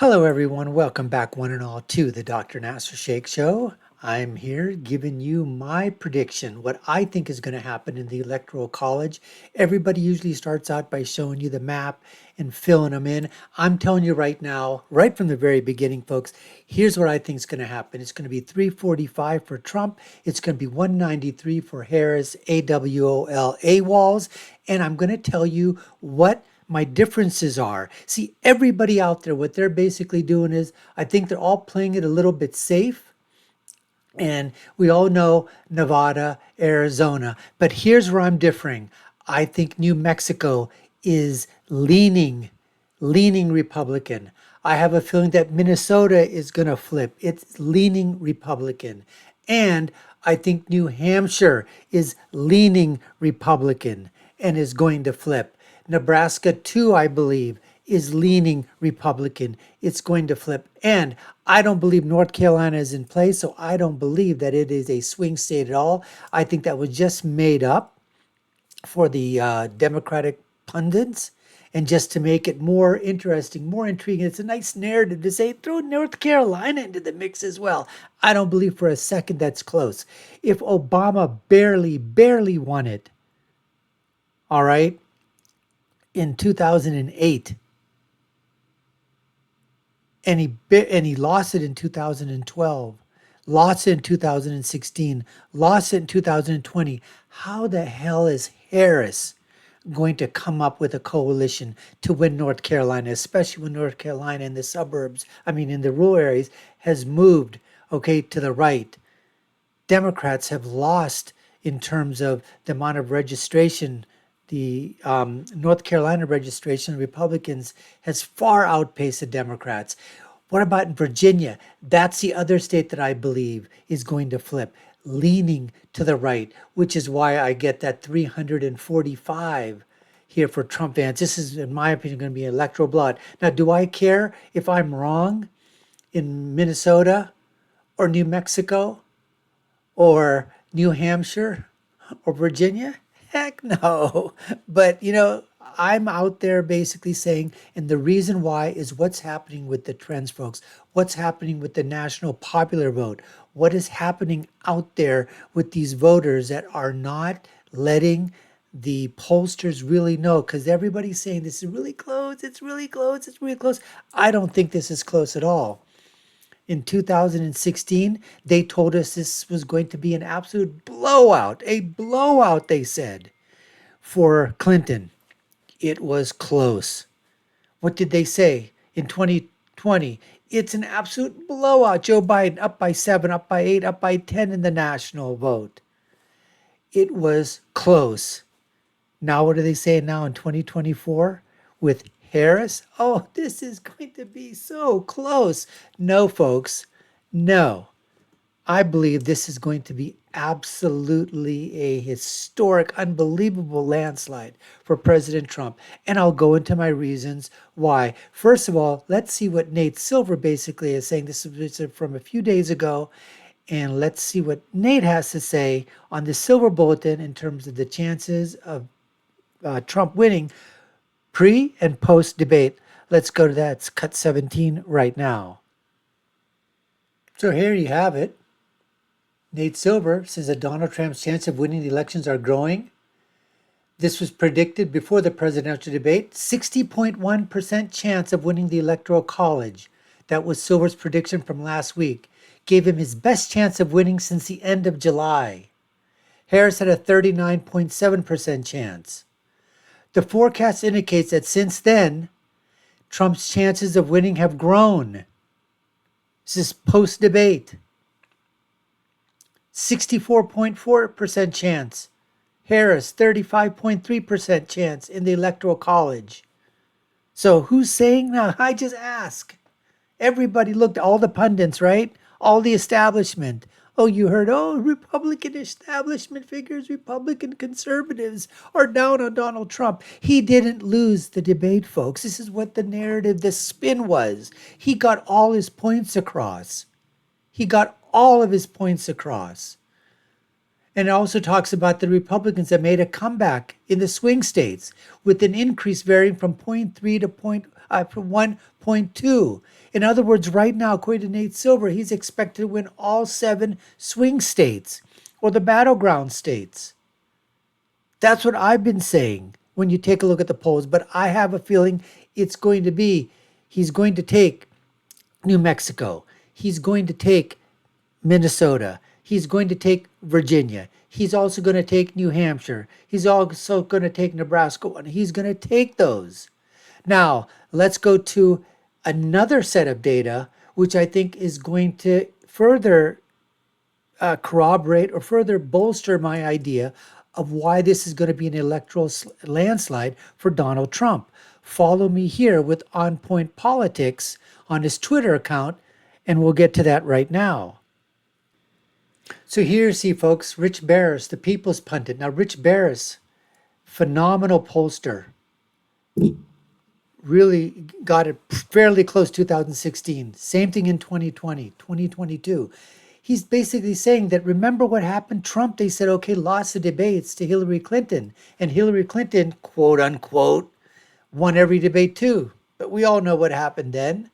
Hello, everyone. Welcome back, one and all, to the Dr. Nasir Shaikh Show. I'm here giving you my prediction, what I think is going to happen in the Electoral College. Everybody usually starts out by showing you the map and filling them in. I'm telling you right now, right from the very beginning, folks, here's what I think is going to happen. It's going to be 345 for Trump. It's going to be 193 for Harris, AWOL, AWOLs. And I'm going to tell you what my differences are. See, everybody out there, what they're basically doing is, I think they're all playing it a little bit safe. And we all know Nevada, Arizona. But here's where I'm differing. I think New Mexico is leaning Republican. I have a feeling that Minnesota is going to flip. It's leaning Republican. And I think New Hampshire is leaning Republican and is going to flip. Nebraska, too, I believe, is leaning Republican. It's going to flip. And I don't believe North Carolina is in place, so I don't believe that it is a swing state at all. I think that was just made up for the Democratic pundits and just to make it more interesting, more intriguing. It's a nice narrative to say, throw North Carolina into the mix as well. I don't believe for a second that's close. If Obama barely won it, all right, in 2008, and he lost it in 2012, lost it in 2016, lost it in 2020. How the hell is Harris going to come up with a coalition to win North Carolina, especially when North Carolina in the suburbs, in the rural areas, has moved, okay, to the right? Democrats have lost in terms of the amount of registration. The North Carolina registration of Republicans has far outpaced the Democrats. What about in Virginia? That's the other state that I believe is going to flip, leaning to the right, which is why I get that 345 here for Trump fans. This is, in my opinion, going to be electoral blood. Now, do I care if I'm wrong in Minnesota or New Mexico or New Hampshire or Virginia? Heck no. But, I'm out there basically saying, and the reason why is what's happening with the trends, folks. What's happening with the national popular vote? What is happening out there with these voters that are not letting the pollsters really know? Because everybody's saying this is really close, it's really close, it's really close. I don't think this is close at all. In 2016, they told us this was going to be an absolute blowout, a blowout, they said, for Clinton. It was close. What did they say in 2020? It's an absolute blowout. Joe Biden up by 7, up by 8, up by 10 in the national vote. It was close. Now, what do they say now in 2024 with Harris? Oh, this is going to be so close. No, folks, no. I believe this is going to be absolutely a historic, unbelievable landslide for President Trump. And I'll go into my reasons why. First of all, let's see what Nate Silver basically is saying. This is from a few days ago. And let's see what Nate has to say on the Silver Bulletin in terms of the chances of Trump winning pre and post debate. Let's go to that. It's cut 17 right now. So here you have it. Nate Silver says that Donald Trump's chance of winning the elections are growing. This was predicted before the presidential debate. 60.1% chance of winning the Electoral College. That was Silver's prediction from last week. Gave him his best chance of winning since the end of July. Harris had a 39.7% chance. The forecast indicates that since then, Trump's chances of winning have grown. This is post-debate. 64.4% chance. Harris, 35.3% chance in the Electoral College. So who's saying now? I just ask. Everybody looked, all the pundits, right? All the establishment. Oh, you heard, Republican establishment figures, Republican conservatives are down on Donald Trump. He didn't lose the debate, folks. This is what the narrative, the spin was. He got all his points across. He got all of his points across. And it also talks about the Republicans that made a comeback in the swing states with an increase varying from 0.3 to for 1.2. In other words, right now, according to Nate Silver, he's expected to win all 7 swing states or the battleground states. That's what I've been saying when you take a look at the polls. But I have a feeling it's going to be, he's going to take New Mexico. He's going to take Minnesota. He's going to take Virginia. He's also going to take New Hampshire. He's also going to take Nebraska. And he's going to take those. Now, let's go to another set of data, which I think is going to further corroborate or further bolster my idea of why this is going to be an electoral landslide for Donald Trump. Follow me here with On Point Politics on his Twitter account, and we'll get to that right now. So here, see, folks, Rich Barris, the People's Pundit. Now, Rich Barris, phenomenal pollster, really got it fairly close 2016. Same thing in 2020, 2022. He's basically saying that, remember what happened? Trump, they said, okay, lost the debates to Hillary Clinton. And Hillary Clinton, quote unquote, won every debate too. But we all know what happened then.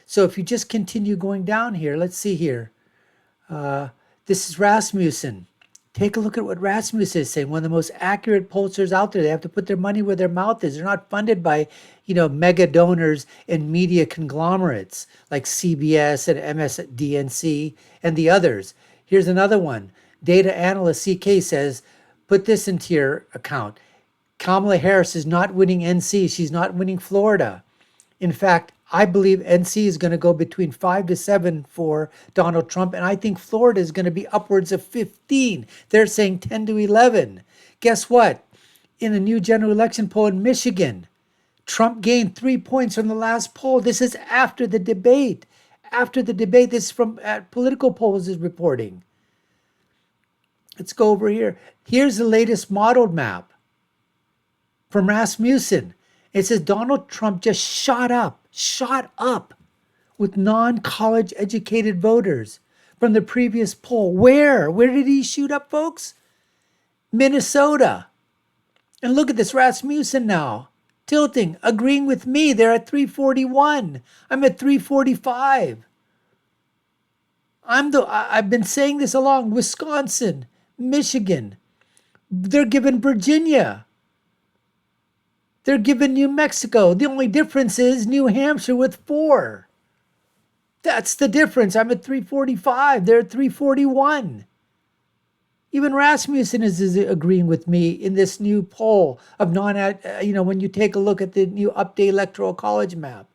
So if you just continue going down here, let's see here. This is Rasmussen. Take a look at what Rasmussen is saying. One of the most accurate pollsters out there. They have to put their money where their mouth is. They're not funded by, mega donors and media conglomerates like CBS and MSDNC and the others. Here's another one. Data analyst CK says, put this into your account. Kamala Harris is not winning NC. She's not winning Florida. In fact, I believe NC is going to go between 5 to 7 for Donald Trump, and I think Florida is going to be upwards of 15. They're saying 10 to 11. Guess what? In a new general election poll in Michigan, Trump gained 3 points from the last poll. This is after the debate. After the debate, this is from Political Polls is reporting. Let's go over here. Here's the latest modeled map from Rasmussen. It says Donald Trump just shot up with non-college educated voters from the previous poll. Where? Where did he shoot up, folks? Minnesota. And look at this Rasmussen now. Tilting, agreeing with me. They're at 341. I'm at 345. I've been saying this along. Wisconsin, Michigan. They're giving Virginia. They're giving New Mexico. The only difference is New Hampshire with 4. That's the difference. I'm at 345. They're at 341. Even Rasmussen is agreeing with me in this new poll of when you take a look at the new update electoral college map.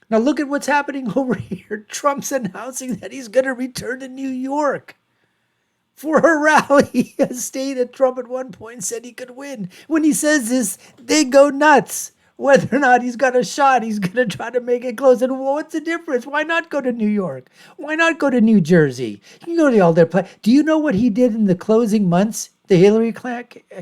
Now look at what's happening over here. Trump's announcing that he's going to return to New York for a rally, a state that Trump at one point said he could win. When he says this, they go nuts. Whether or not he's got a shot, he's going to try to make it close. And what's the difference? Why not go to New York? Why not go to New Jersey? You can go to all their places. Do you know what he did in the closing months, the Hillary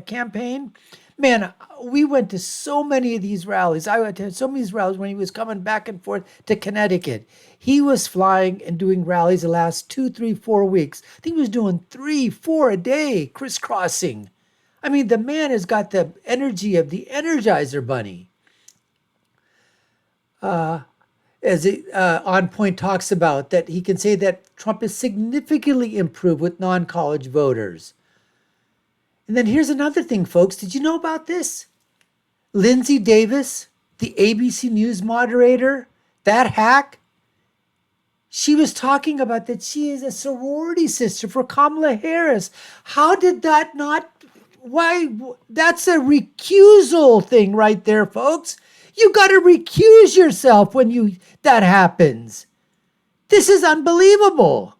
campaign? Man, we went to so many of these rallies. I went to so many of these rallies when he was coming back and forth to Connecticut. He was flying and doing rallies the last 2, 3, 4 weeks. I think he was doing 3, 4 a day, crisscrossing. I mean, the man has got the energy of the Energizer Bunny. As On Point talks about, that he can say that Trump is significantly improved with non-college voters. And then here's another thing, folks. Did you know about this? Lindsay Davis, the ABC News moderator, that hack, she was talking about that she is a sorority sister for Kamala Harris. How did that not? Why? That's a recusal thing right there, folks. You got to recuse yourself when that happens. This is unbelievable.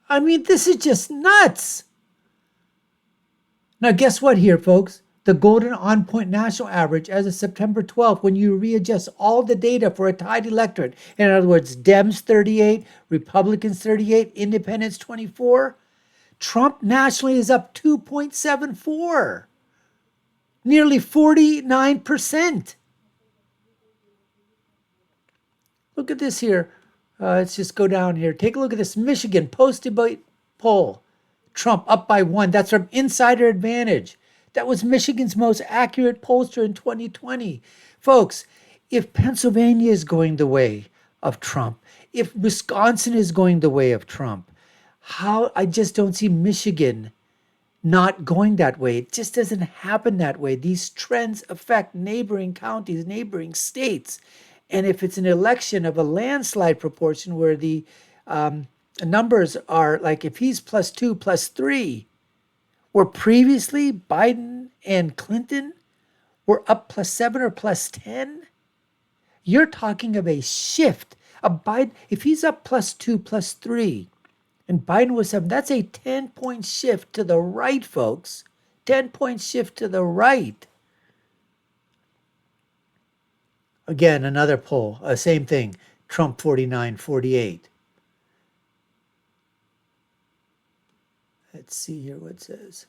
I mean, this is just nuts. Now, guess what here, folks? The golden on-point national average as of September 12th, when you readjust all the data for a tied electorate, in other words, Dems 38, Republicans 38, Independents 24, Trump nationally is up 2.74, nearly 49%. Look at this here. Let's just go down here. Take a look at this Michigan post-debate poll. Trump up by 1. That's from Insider Advantage. That was Michigan's most accurate pollster in 2020. Folks, If Pennsylvania is going the way of Trump, if Wisconsin is going the way of Trump, how I just don't see Michigan not going that way. It just doesn't happen that way. These trends affect neighboring counties, neighboring states. And if it's an election of a landslide proportion where the numbers are like if he's +2, +3, where previously Biden and Clinton were up +7 or +10, you're talking of a shift. A Biden, if he's up +2, +3, and Biden was 7, that's a 10-point shift to the right, folks. 10-point shift to the right. Again, another poll, same thing. Trump 49, 48. Let's see here what it says.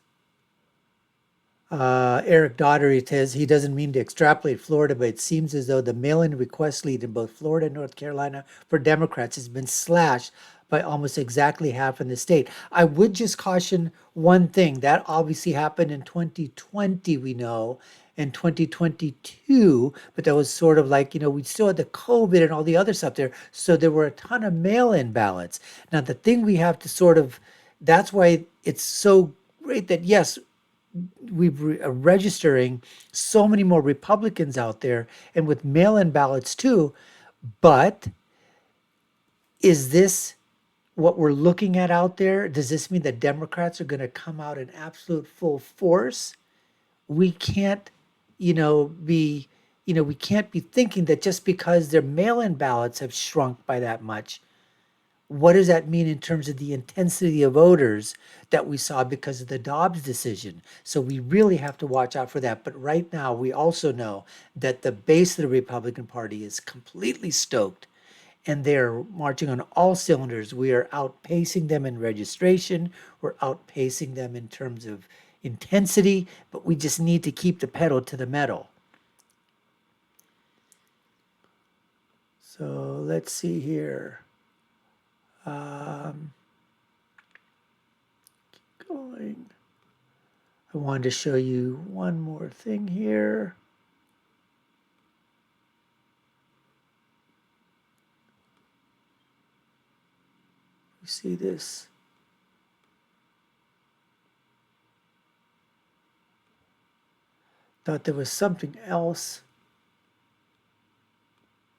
Eric Daugherty says he doesn't mean to extrapolate Florida, but it seems as though the mail-in request lead in both Florida and North Carolina for Democrats has been slashed by almost exactly half in the state. I would just caution one thing. That obviously happened in 2020, we know, and 2022, but that was sort of like, we still had the COVID and all the other stuff there. So there were a ton of mail-in ballots. Now, the thing we have to that's why it's so great that, yes, are registering so many more Republicans out there and with mail-in ballots too. But is this what we're looking at out there? Does this mean that Democrats are going to come out in absolute full force? We can't, we can't be thinking that just because their mail-in ballots have shrunk by that much, what does that mean in terms of the intensity of voters that we saw because of the Dobbs decision? So we really have to watch out for that. But right now, we also know that the base of the Republican Party is completely stoked and they're marching on all cylinders. We are outpacing them in registration, we're outpacing them in terms of intensity, but we just need to keep the pedal to the metal. So let's see here. Going. I wanted to show you one more thing here. You see this? Thought there was something else.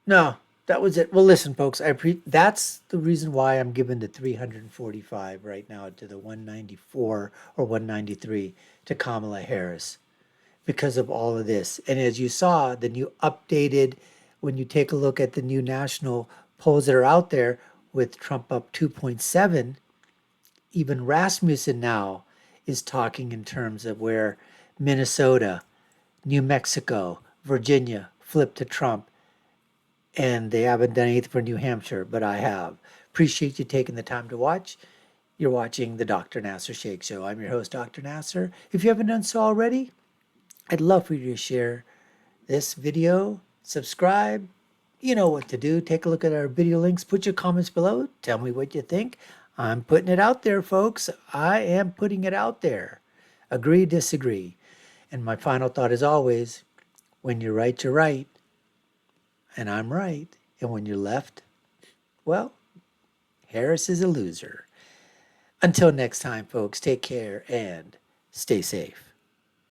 No, that was it. Well, listen, folks, that's the reason why I'm giving the 345 right now to the 194 or 193 to Kamala Harris because of all of this. And as you saw, the new updated, when you take a look at the new national polls that are out there with Trump up 2.7, even Rasmussen now is talking in terms of where Minnesota, New Mexico, Virginia flipped to Trump, and they haven't done anything for New Hampshire, but I have. Appreciate you taking the time to watch. You're watching the Dr. Nasir Shaikh Show. I'm your host, Dr. Nasir. If you haven't done so already, I'd love for you to share this video, subscribe. You know what to do. Take a look at our video links. Put your comments below. Tell me what you think. I'm putting it out there, folks. I am putting it out there. Agree, disagree. And my final thought is always, when you're right, and I'm right. And when you're left, well, Harris is a loser. Until next time, folks, take care and stay safe.